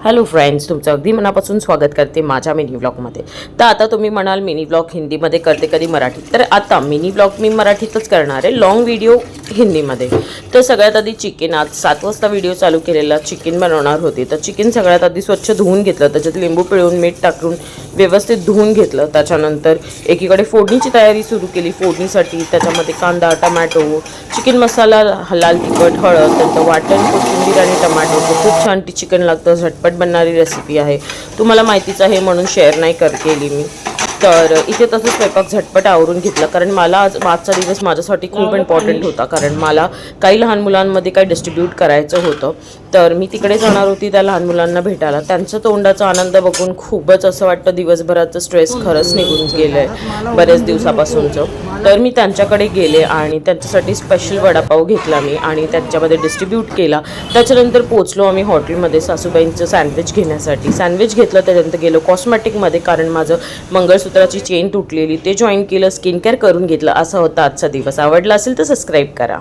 Hello friends, तुमचं अगदी मनापासून स्वागत करते माझ्या मिनी ब्लॉगमध्ये। तर आता तुम्ही म्हणाल मिनी ब्लॉग हिंदीमध्ये करते कधी मराठीत, तर आता मिनी ब्लॉग मी मराठीतच करणार आहे, लॉंग व्हिडिओ हिंदीमध्ये। तर सगळ्यात आधी चिकन, आज 7 वाजता व्हिडिओ चालू केलेला, चिकन बनवणार होते। तर चिकन सगळ्यात आधी स्वच्छ धुवून घेतलं, त्याच्यात लिंबू पिळून मीठ टाकून व्यवस्थित धुवून घेतलं। त्याच्यानंतर एकीकडे फोडणीची तयारी सुरू केली। फोडणीसाठी त्याच्यामध्ये कांदा, टोमॅटो, चिकन मसाला, लाल तिखट, हळद, त्यानंतर वाटण, कोथिंबीर आणि टोमॅटो। खूप छान चिकन लागतं, झटपट बनणारी रेसिपी आहे, तुम्हाला माहितीच आहे म्हणून शेअर नाही केली मी। तर इथे तसं स्वयंपाक झटपट आवरून घेतला, कारण मला आजचा दिवस माझ्यासाठी खूप इम्पॉर्टंट होता, कारण मला काही लहान मुलांमध्ये काही डिस्ट्रीब्यूट करायचं होतं। तर मी तिकडे जाणार होती त्या लहान मुलांना भेटायला। त्यांचा तोंडाचा आनंद बघून खूपच असं वाटतं दिवसभराचं स्ट्रेस खरंच निघून गेलं आहे बरेच दिवसापासूनचं। तर मी त्यांच्याकडे गेले आणि त्यांच्यासाठी स्पेशल वडापाव घेतला मी आणि त्याच्यामध्ये डिस्ट्रीब्यूट केला। त्याच्यानंतर पोचलो आम्ही हॉटेलमध्ये सासूबाईंचं सँडविच घेण्यासाठी। सँडविच घेतलं, त्याच्यानंतर गेलो कॉस्मॅटिकमध्ये, कारण माझं मंगळसूत्राची चेन तुटलेली, ते जॉईन केलं, स्किन केअर करून घेतलं। असा होता आजचा दिवस। आवडला असेल तर सबस्क्राईब करा।